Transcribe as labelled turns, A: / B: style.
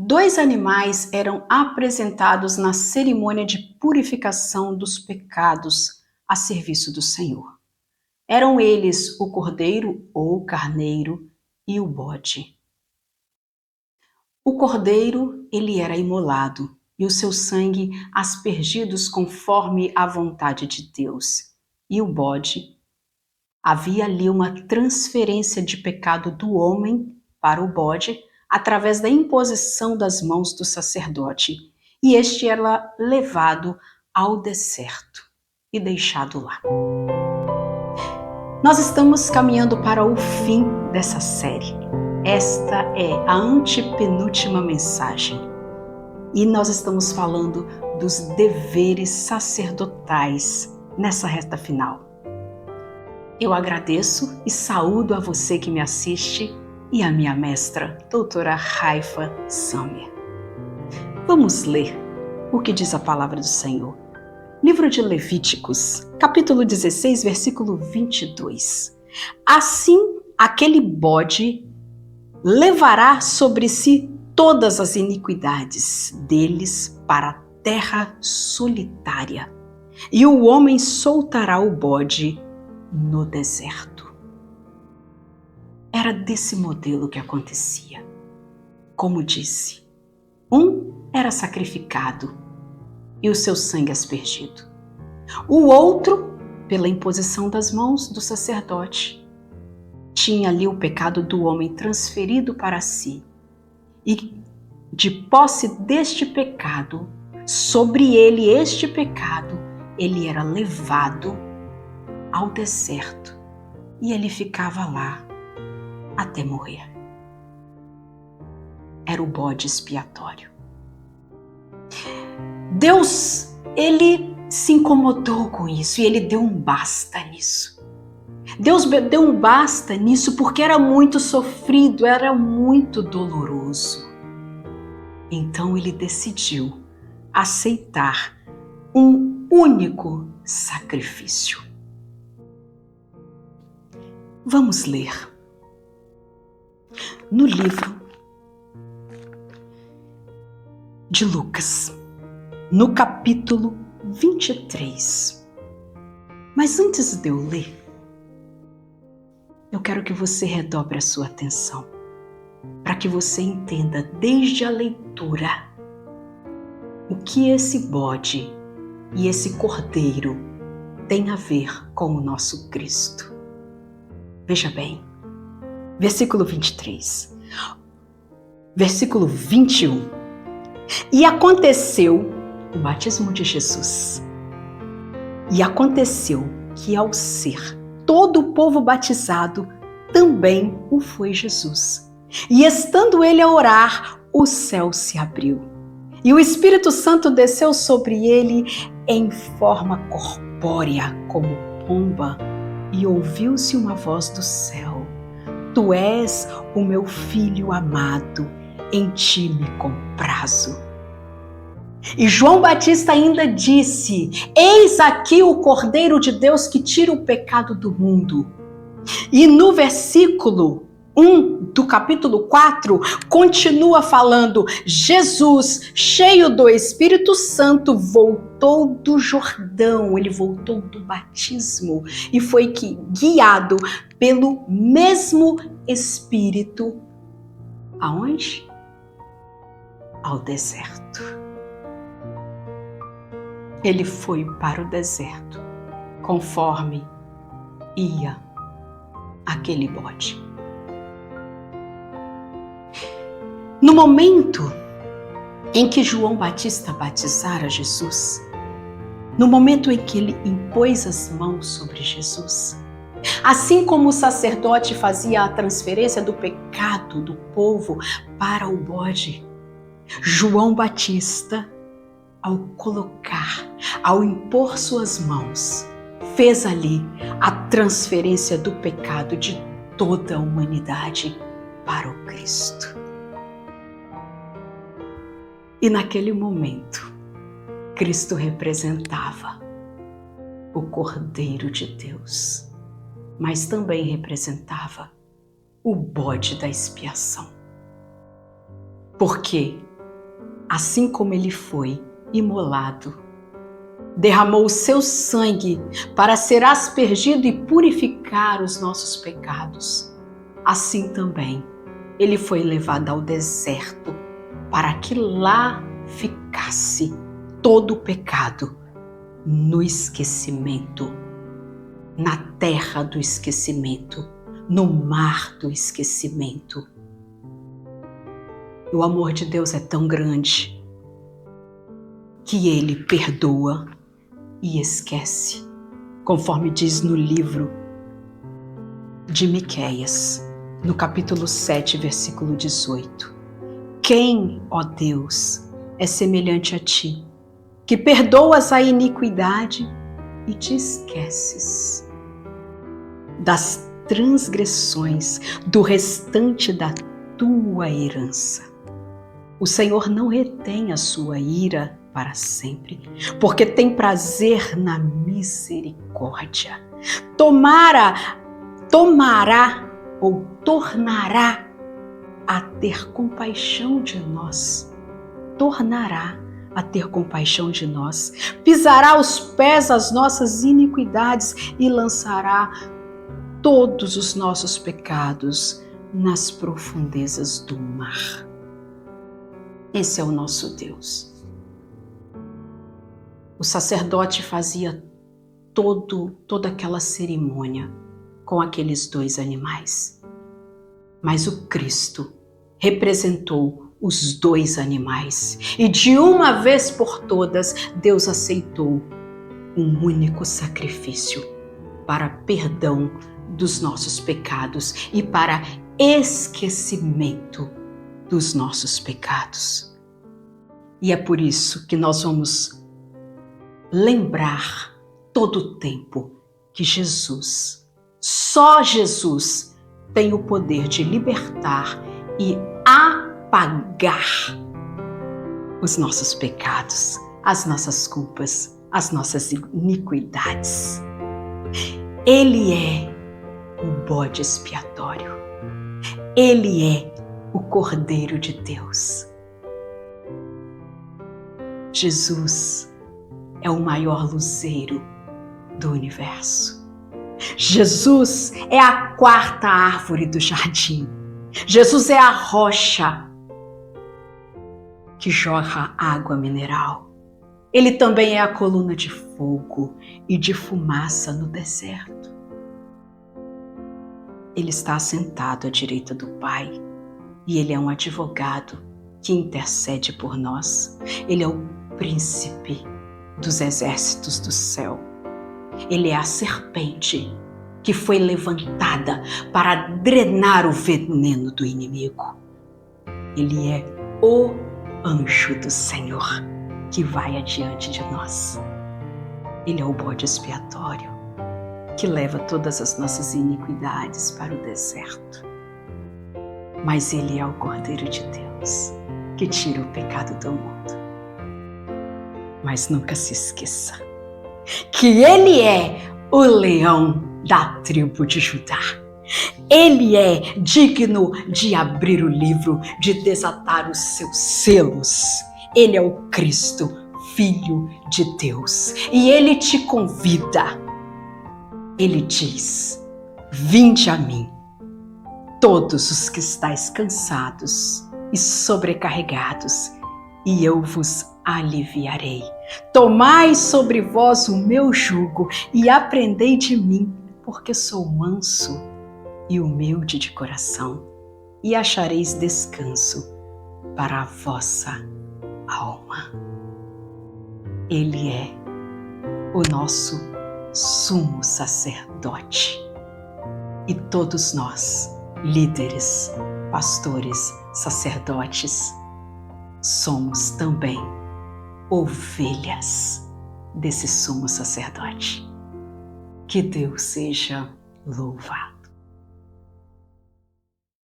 A: Dois animais eram apresentados na cerimônia de purificação dos pecados a serviço do Senhor. Eram eles o cordeiro ou carneiro e o bode. O cordeiro, ele era imolado e o seu sangue aspergidos conforme a vontade de Deus. E o bode, havia ali uma transferência de pecado do homem para o bode através da imposição das mãos do sacerdote. E este era levado ao deserto e deixado lá. Nós estamos caminhando para o fim dessa série. Esta é a antepenúltima mensagem. E nós estamos falando dos deveres sacerdotais nessa reta final. Eu agradeço e saúdo a você que me assiste e a minha mestra, doutora Raifa Sammer. Vamos ler o que diz a palavra do Senhor. Livro de Levíticos, capítulo 16, versículo 22. Assim, aquele bode levará sobre si todas as iniquidades deles para a terra solitária, e o homem soltará o bode no deserto. Era desse modelo que acontecia. Como disse, um era sacrificado e o seu sangue aspergido. O outro, pela imposição das mãos do sacerdote, tinha ali o pecado do homem transferido para si. E de posse deste pecado, sobre ele este pecado, ele era levado ao deserto e ele ficava lá até morrer. Era o bode expiatório. Deus, ele se incomodou com isso e ele deu um basta nisso. Deus deu um basta nisso porque era muito sofrido, era muito doloroso. Então ele decidiu aceitar um único sacrifício. Vamos ler no livro de Lucas, no capítulo 23. Mas antes de eu ler, eu quero que você redobre a sua atenção, para que você entenda desde a leitura o que esse bode e esse cordeiro tem a ver com o nosso Cristo. Veja bem, versículo 23, versículo 21. E aconteceu o batismo de Jesus. E aconteceu que ao ser todo o povo batizado, também o foi Jesus. E estando ele a orar, o céu se abriu. E o Espírito Santo desceu sobre ele em forma corpórea, como pomba, e ouviu-se uma voz do céu: Tu és o meu filho amado, em ti me comprazo. E João Batista ainda disse: Eis aqui o Cordeiro de Deus que tira o pecado do mundo. E no versículo 1 do capítulo 4, continua falando: Jesus, cheio do Espírito Santo, voltou do Jordão, ele voltou do batismo e foi guiado pelo mesmo Espírito. Aonde? Ao deserto. Ele foi para o deserto, conforme ia aquele bode. No momento em que João Batista batizara Jesus, no momento em que ele impôs as mãos sobre Jesus, assim como o sacerdote fazia a transferência do pecado do povo para o bode, João Batista, ao impor suas mãos, fez ali a transferência do pecado de toda a humanidade para o Cristo. E naquele momento, Cristo representava o Cordeiro de Deus, mas também representava o bode da expiação. Porque assim como ele foi imolado, derramou o seu sangue para ser aspergido e purificar os nossos pecados, assim também ele foi levado ao deserto para que lá ficasse todo o pecado no esquecimento, na terra do esquecimento, no mar do esquecimento. O amor de Deus é tão grande que ele perdoa e esquece, conforme diz no livro de Miqueias, no capítulo 7, versículo 18. Quem, ó Deus, é semelhante a ti, que perdoas a iniquidade e te esqueces das transgressões do restante da tua herança. O Senhor não retém a sua ira para sempre, porque tem prazer na misericórdia. Tornará a ter compaixão de nós. Tornará a ter compaixão de nós. Pisará os pés às nossas iniquidades e lançará todos os nossos pecados nas profundezas do mar. Esse é o nosso Deus. O sacerdote fazia toda aquela cerimônia com aqueles 2 animais. Mas o Cristo representou os 2 animais. E de uma vez por todas, Deus aceitou um único sacrifício para perdão dos nossos pecados e para esquecimento dos nossos pecados. E é por isso que nós vamos lembrar todo o tempo que Jesus, só Jesus, tem o poder de libertar e apagar os nossos pecados, as nossas culpas, as nossas iniquidades. Ele é o bode expiatório. Ele é o Cordeiro de Deus. Jesus é o maior luzeiro do universo. Jesus é a 4ª árvore do jardim. Jesus é a rocha que jorra água mineral. Ele também é a coluna de fogo e de fumaça no deserto. Ele está assentado à direita do Pai e ele é um advogado que intercede por nós. Ele é o príncipe dos exércitos do céu. Ele é a serpente que foi levantada para drenar o veneno do inimigo. Ele é o anjo do Senhor que vai adiante de nós. Ele é o bode expiatório que leva todas as nossas iniquidades para o deserto. Mas ele é o Cordeiro de Deus que tira o pecado do mundo. Mas nunca se esqueça que ele é o leão da tribo de Judá. Ele é digno de abrir o livro, de desatar os seus selos. Ele é o Cristo, Filho de Deus. E ele te convida. Ele diz: vinde a mim, todos os que estáis cansados e sobrecarregados, e eu vos aliviarei. Tomai sobre vós o meu jugo e aprendei de mim, porque sou manso e humilde de coração, e achareis descanso para a vossa alma. Ele é o nosso sumo sacerdote. E todos nós, líderes, pastores, sacerdotes, somos também ovelhas desse sumo sacerdote. Que Deus seja louvado.